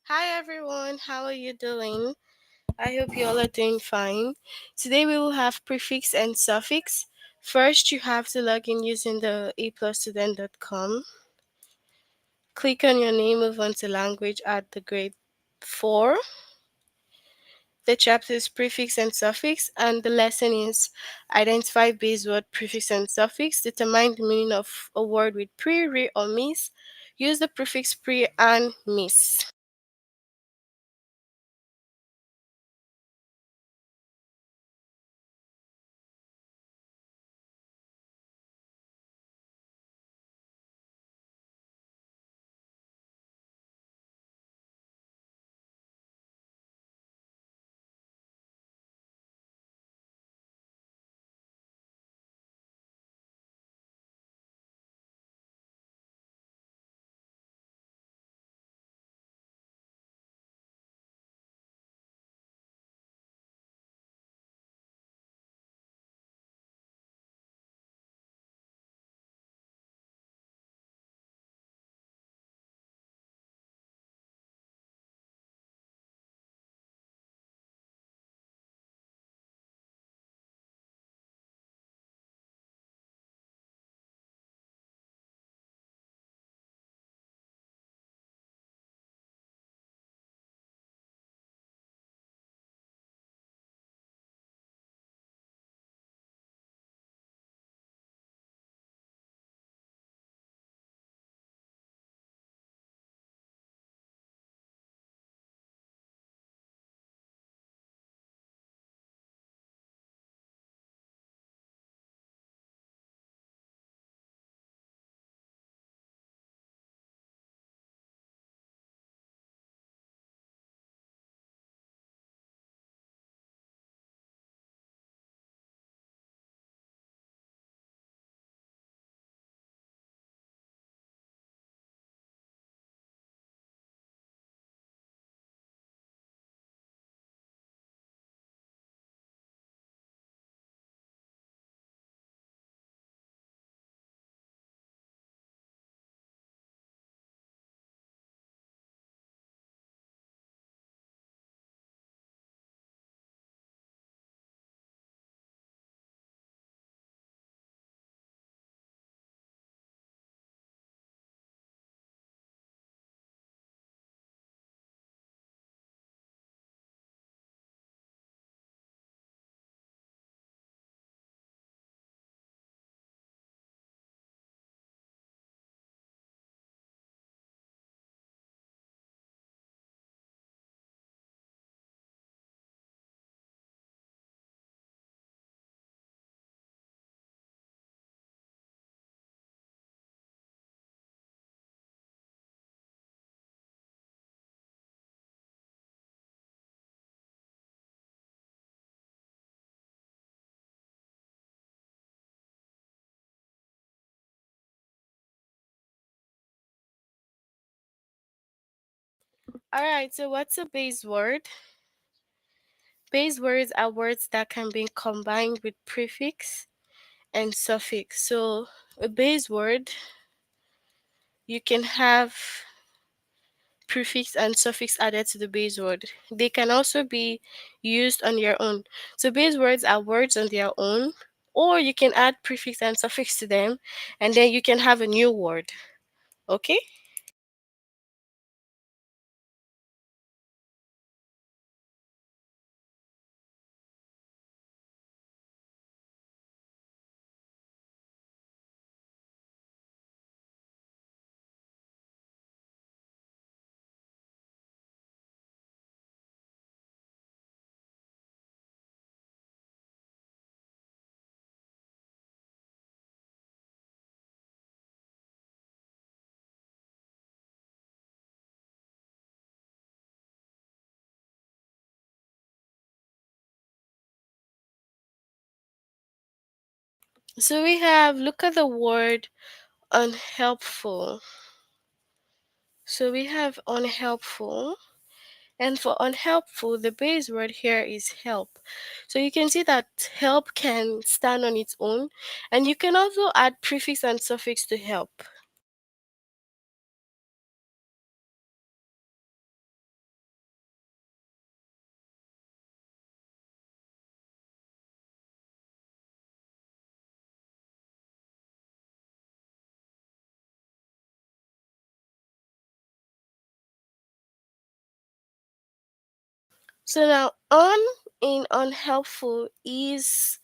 Hi everyone, how are you doing? I hope you all are doing fine. Today we will have prefix and suffix. First, you have to log in using the aplusstudent.com. Click on your name, move on to language at the grade 4. The chapter is prefix and suffix, and the lesson is identify base word prefix and suffix. Determine the meaning of a word with pre, re, or miss. Use the prefix pre and miss. Alright, so what's a base word? Base words are words that can be combined with prefix and suffix. So, a base word, you can have prefix and suffix added to the base word. They can also be used on their own. So, base words are words on their own, or you can add prefix and suffix to them, and then you can have a new word. Okay? So, we have look at the word unhelpful. So, we have unhelpful. And for unhelpful, the base word here is help. So you can see that help can stand on its own, and you can also add prefix and suffix to help. So now on in unhelpful is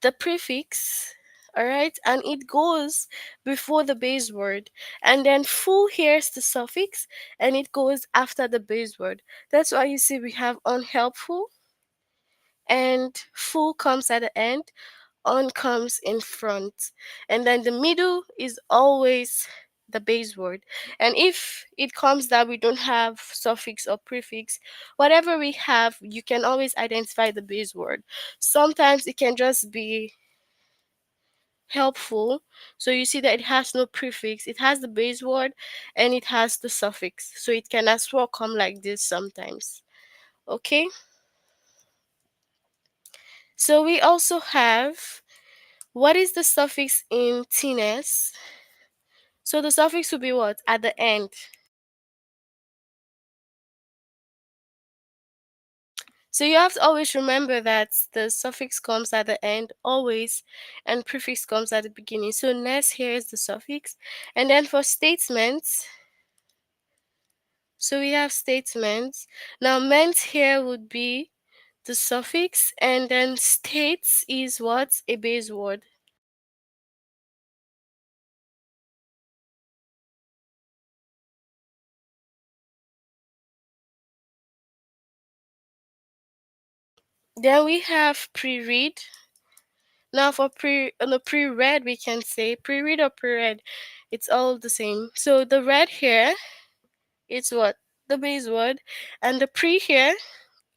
the prefix, all right, and it goes before the base word, and then full here is the suffix and it goes after the base word. That's why you see we have unhelpful and full comes at the end, on comes in front, and then the middle is always the base word. And if it comes that we don't have suffix or prefix, whatever we have, you can always identify the base word. Sometimes it can just be helpful. So you see that it has no prefix, it has the base word and it has the suffix. So it can as well come like this sometimes. Okay? So we also have, what is the suffix in teeness? So the suffix will be what? At the end. So you have to always remember that the suffix comes at the end always and prefix comes at the beginning. So ness here is the suffix. And then for statements, so we have statements. Now meant here would be the suffix, and then states is what? A base word. Then we have pre-read. Now for pre-read, we can say pre-read or pre-read. It's all the same. So the read here, it's what? The base word. And the pre here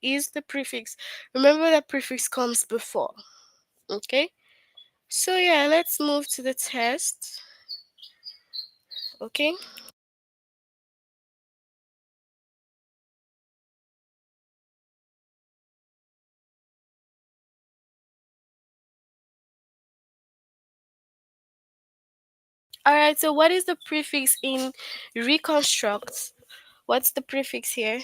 is the prefix. Remember that prefix comes before. Okay? So yeah, let's move to the test. Okay? Alright, so what is the prefix in reconstruct? What's the prefix here?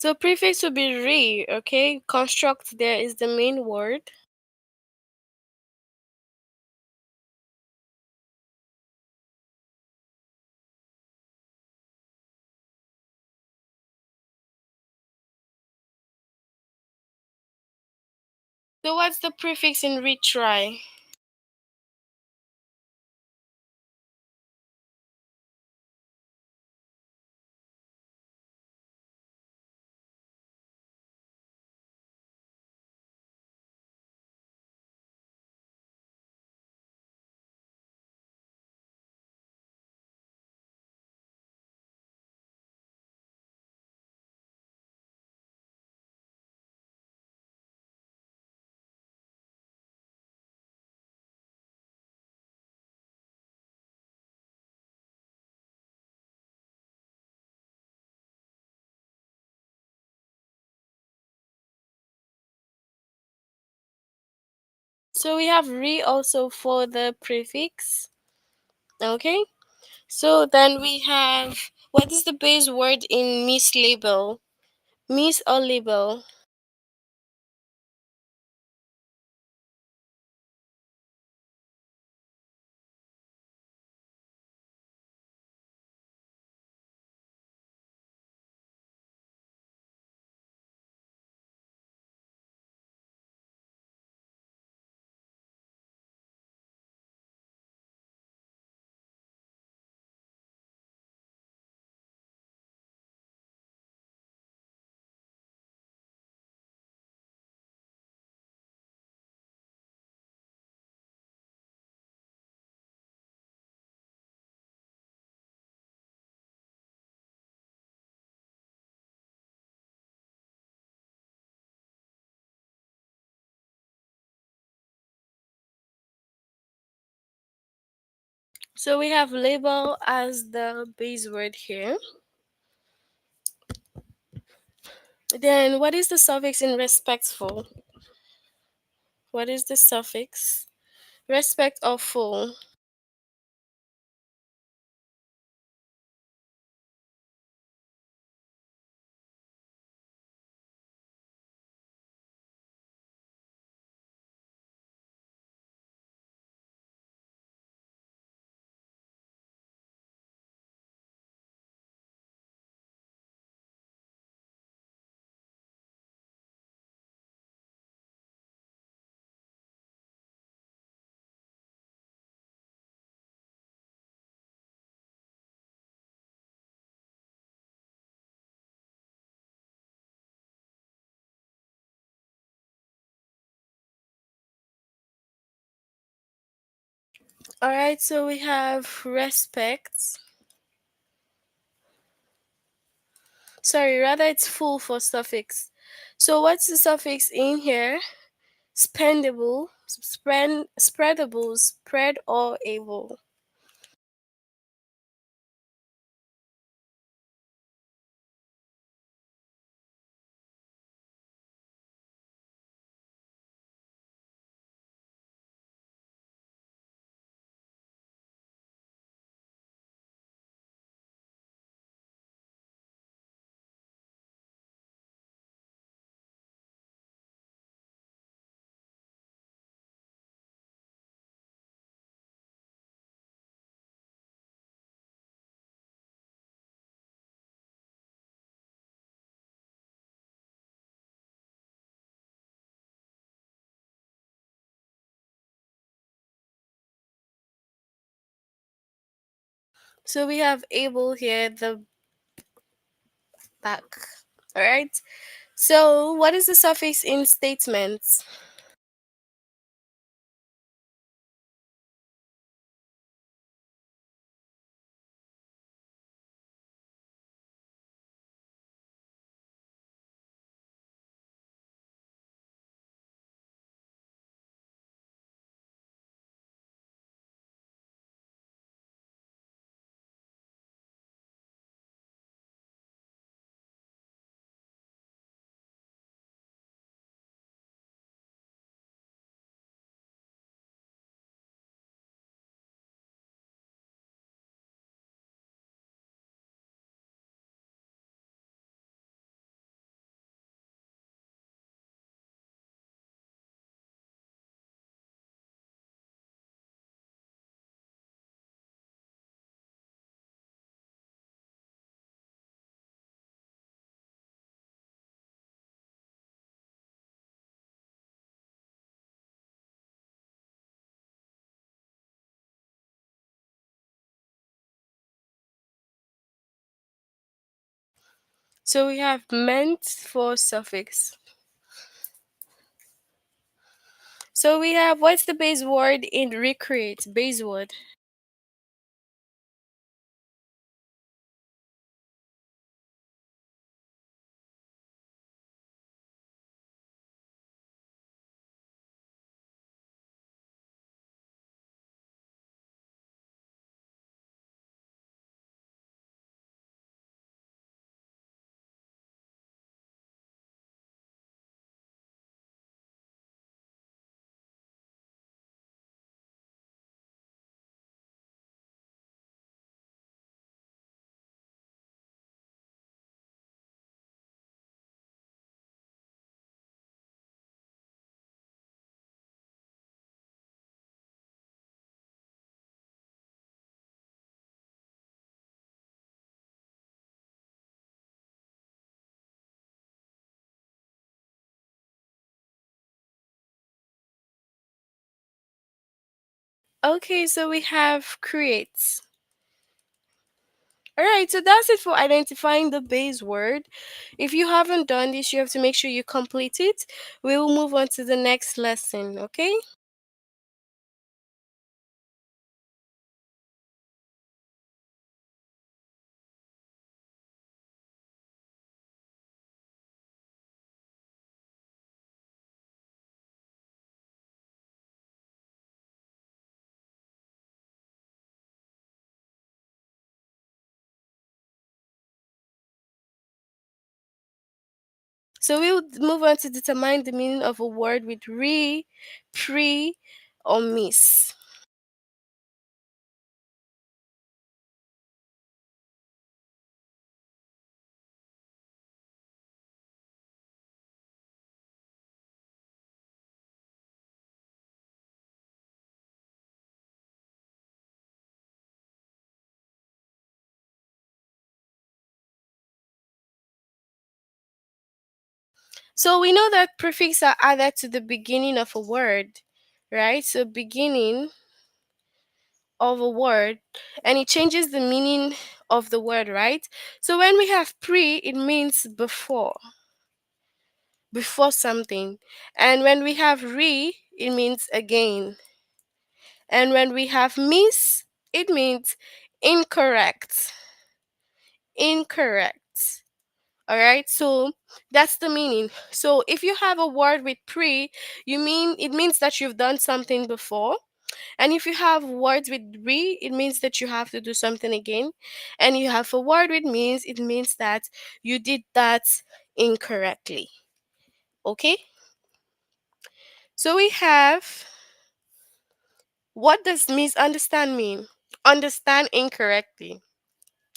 So prefix will be re, okay? Construct there is the main word. So what's the prefix in retry? So we have re also for the prefix. Okay? So then we have, what is the base word in mislabel? Mis or label? So we have label as the base word here. Then what is the suffix in respectful? What is the suffix? Respect or full? All right, so we have respect. Sorry, rather it's full for suffix. So what's the suffix in here? Spendable, spreadable, spread or able. So we have able here, the back. All right. So what is the suffix in statements? So we have meant for suffix. So we have what's the base word in recreate? Base word. Okay, so we have creates. All right, so that's it for identifying the base word. If you haven't done this, you have to make sure you complete it. We will move on to the next lesson, okay? So we'll move on to determine the meaning of a word with re, pre, or miss. So we know that prefixes are added to the beginning of a word, right? So beginning of a word, and it changes the meaning of the word, right? So when we have pre, it means before something. And when we have re, it means again. And when we have miss, it means incorrect. Incorrect. All right, so that's the meaning. So if you have a word with pre, it means that you've done something before. And if you have words with re, it means that you have to do something again. And you have a word with means, it means that you did that incorrectly. Okay? So we have, what does misunderstand mean? Understand incorrectly.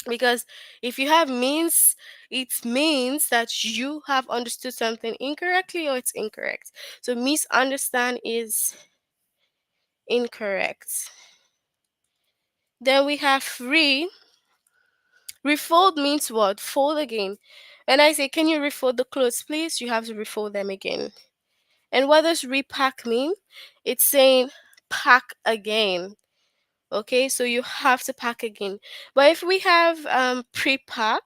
Because if you have means, it means that you have understood something incorrectly or it's incorrect. So misunderstand is incorrect. Then we have refold means what? Fold again. When I say, can you refold the clothes, please? You have to refold them again. And what does repack mean? It's saying pack again. Okay, so you have to pack again. But if we have pre-pack,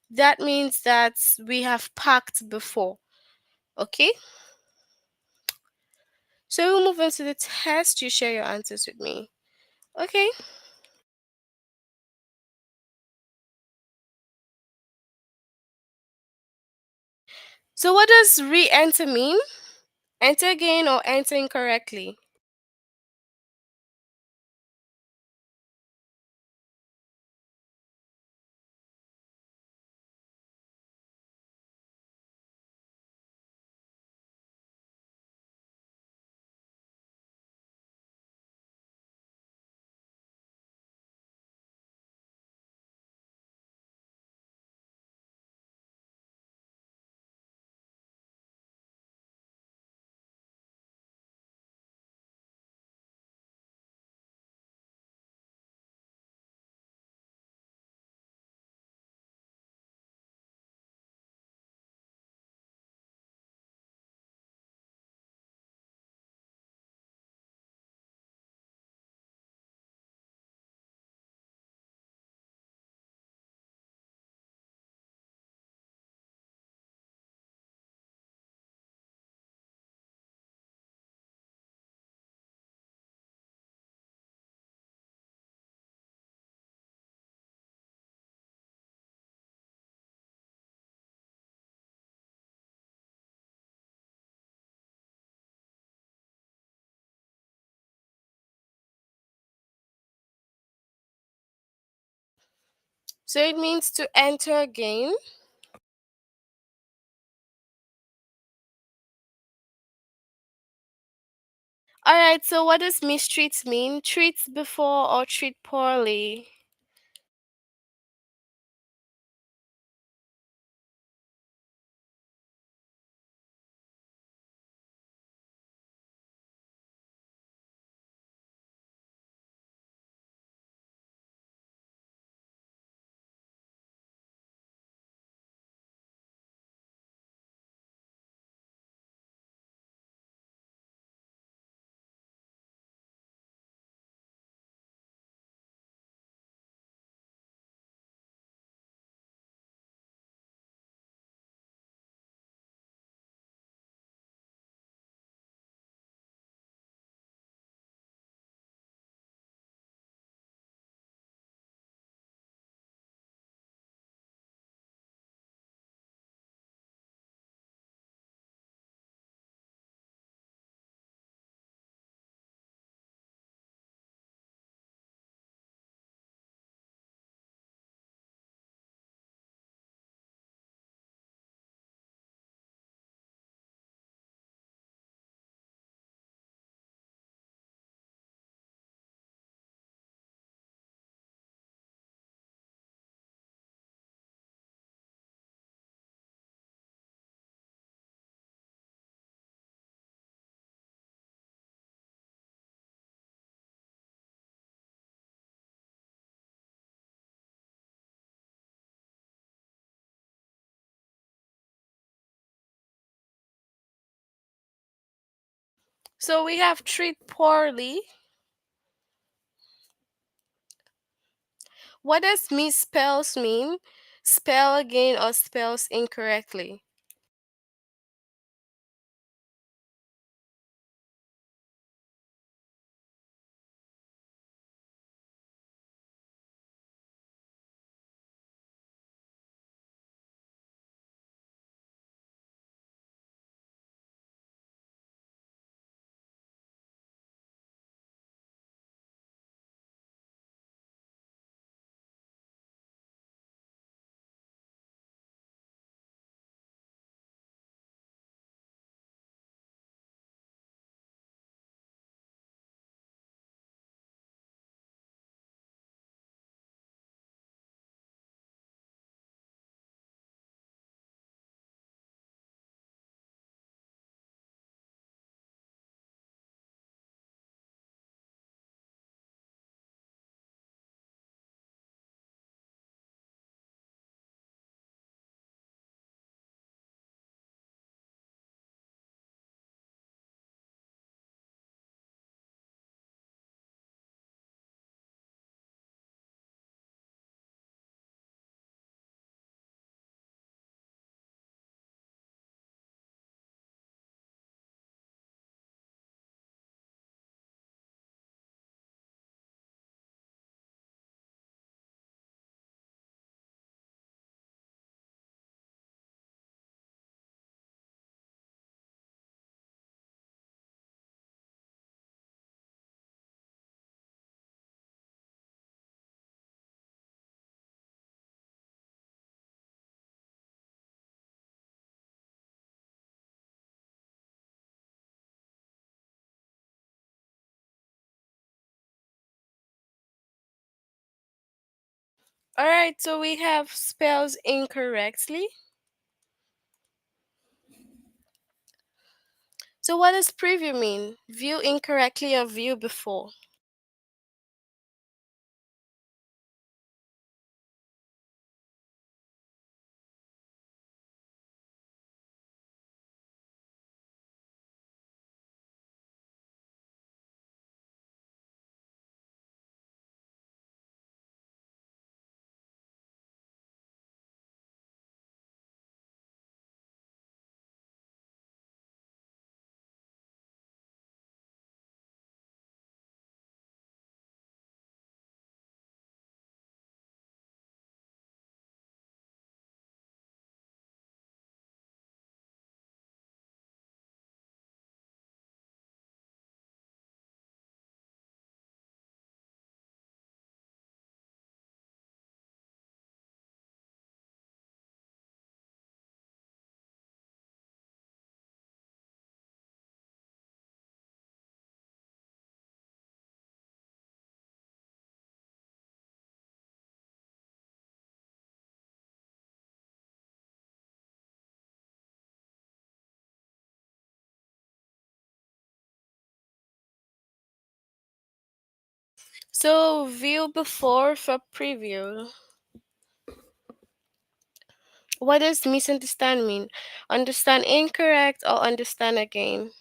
that means that we have packed before. Okay, so we'll move on to the test. You share your answers with me. Okay, so what does re-enter mean? Enter again or enter incorrectly? So it means to enter again. All right, so what does mistreats mean? Treats before or treat poorly? So we have treat poorly. What does misspells mean? Spell again or spells incorrectly. Alright, so we have spells incorrectly. So what does preview mean? View incorrectly or view before? So view before for preview. What does misunderstand mean? Understand incorrect or understand again?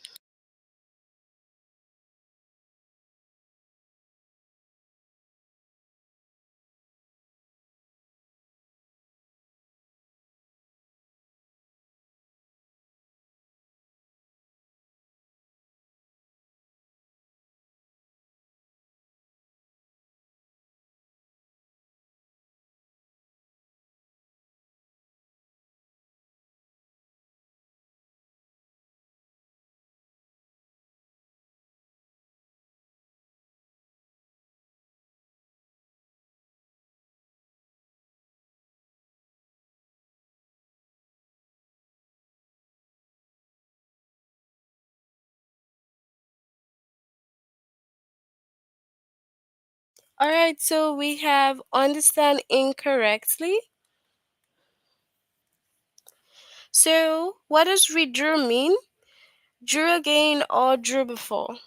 Alright, so we have understand incorrectly. So what does redrew mean? Drew again or drew before?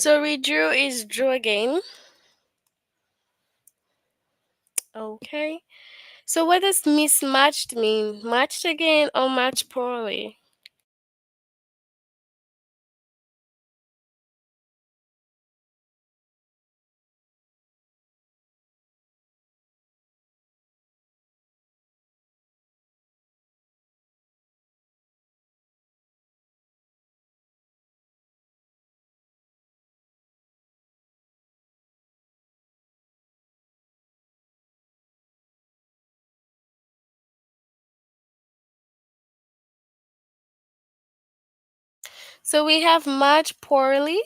So redrew is drew again. Okay. So what does mismatched mean? Matched again or matched poorly? So we have matched poorly.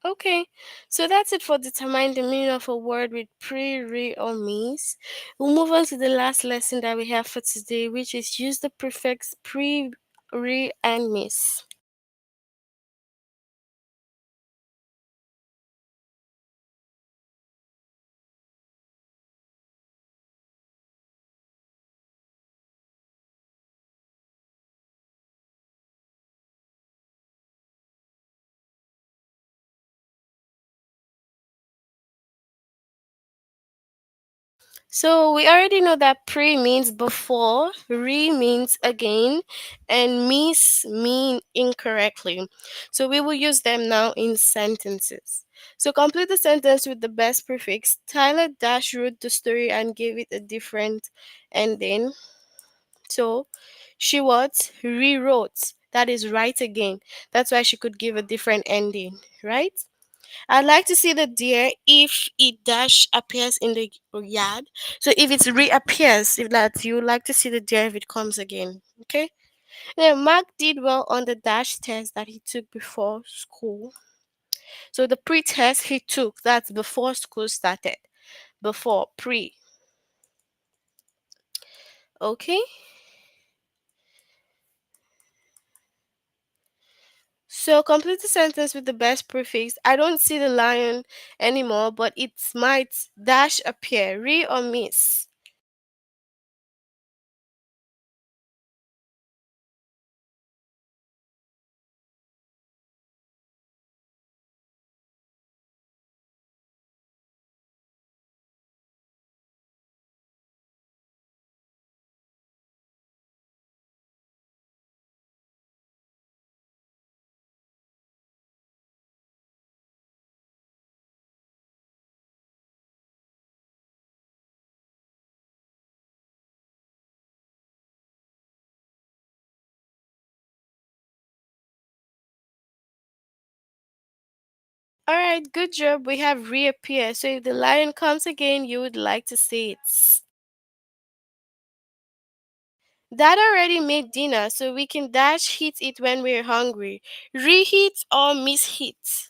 Okay, so that's it for determine the meaning of a word with pre, re, or mis. We'll move on to the last lesson that we have for today, which is use the prefix pre, re, and mis. So we already know that pre means before, re means again, and mis mean incorrectly. So we will use them now in sentences. So complete the sentence with the best prefix. Tyler dash wrote the story and gave it a different ending. So she what? Rewrote. That is right again. That's why she could give a different ending, right? I'd like to see the deer if it dash appears in the yard. So if it reappears, if that you would like to see the deer if it comes again. Okay. Then Mark did well on the dash test that he took before school. So the pre-test he took, that's before school started. Before pre. Okay. So complete the sentence with the best prefix. I don't see the lion anymore, but it might dash appear. Re or miss. All right, good job. We have reappear. So if the lion comes again, you would like to see it. Dad already made dinner, so we can dash heat it when we're hungry. Reheat or misheat.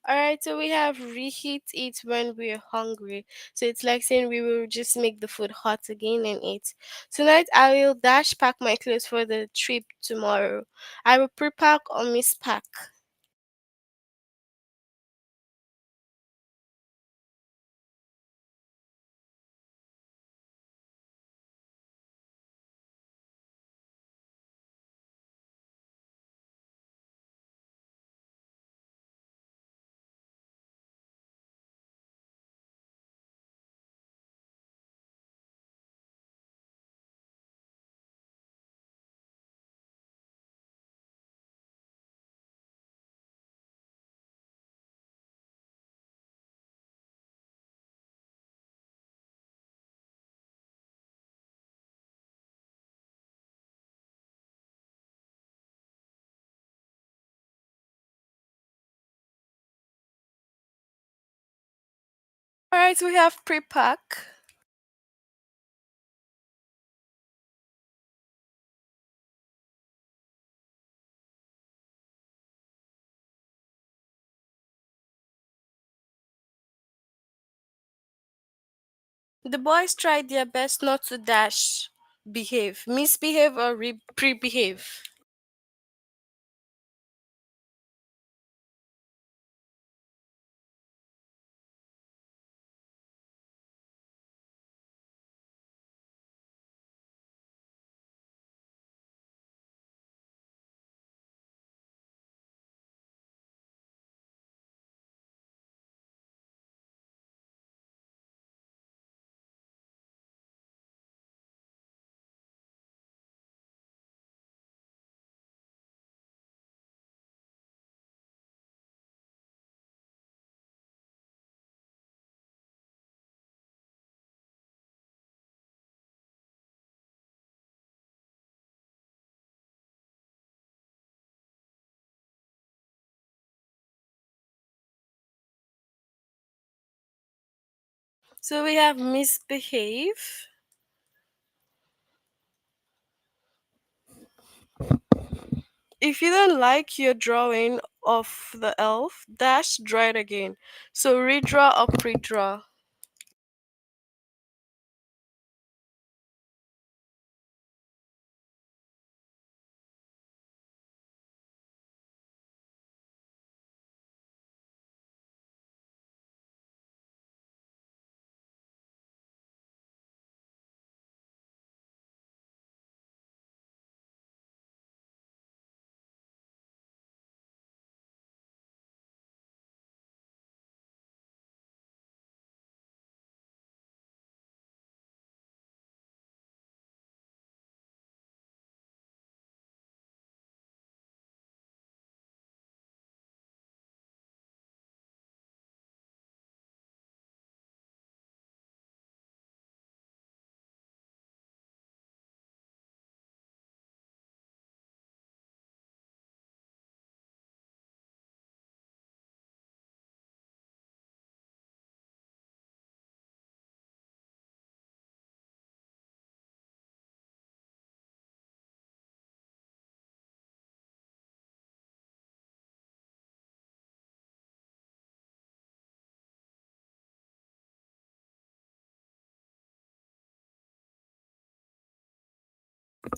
All right, so we have reheat it when we're hungry. So it's like saying we will just make the food hot again and eat. Tonight I will dash pack my clothes for the trip tomorrow. I will pre-pack or mispack. All right, we have pre-pack. The boys tried their best not to dash behave, misbehave, or pre-behave. So we have misbehave. If you don't like your drawing of the elf, dash draw it again. So redraw or pre-draw.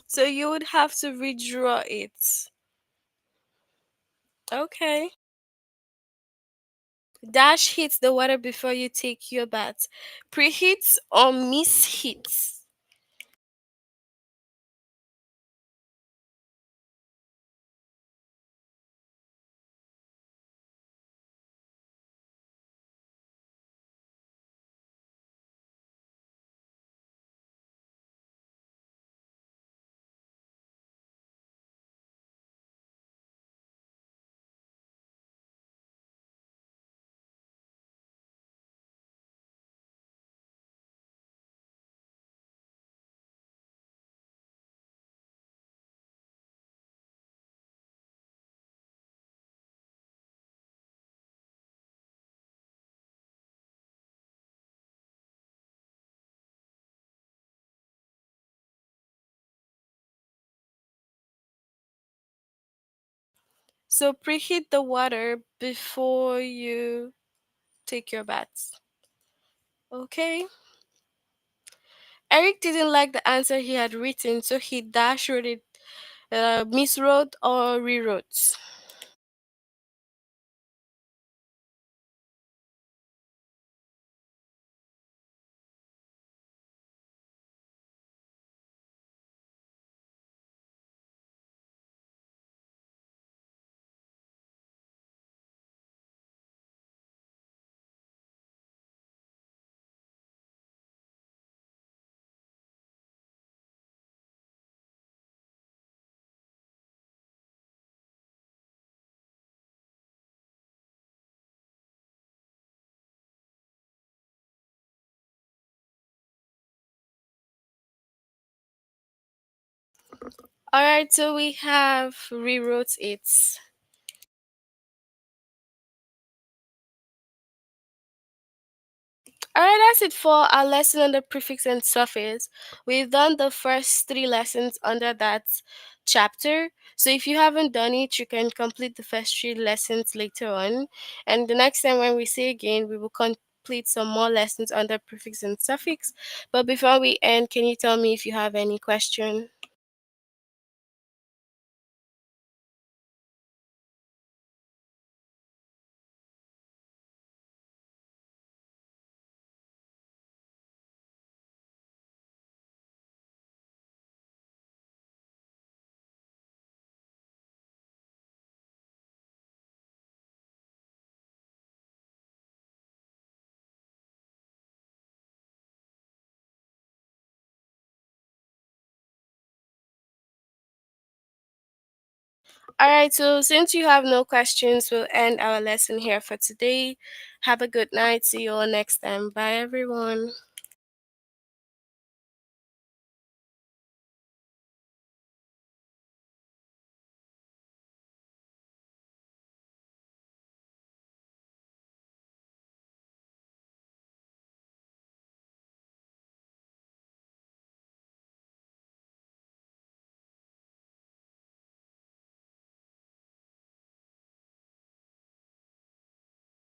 So you would have to redraw it. Okay. Dash hits the water before you take your bath. Preheats or misheats. So preheat the water before you take your bath. Okay. Eric didn't like the answer he had written, so he dash wrote it, miswrote or rewrote. All right, so we have rewrote it. Alright, that's it for our lesson on the prefix and suffix. We've done the first three lessons under that chapter. So if you haven't done it, you can complete the first three lessons later on. And the next time when we see again, we will complete some more lessons under prefix and suffix. But before we end, can you tell me if you have any question? Alright, so since you have no questions, we'll end our lesson here for today. Have a good night. See you all next time. Bye, everyone.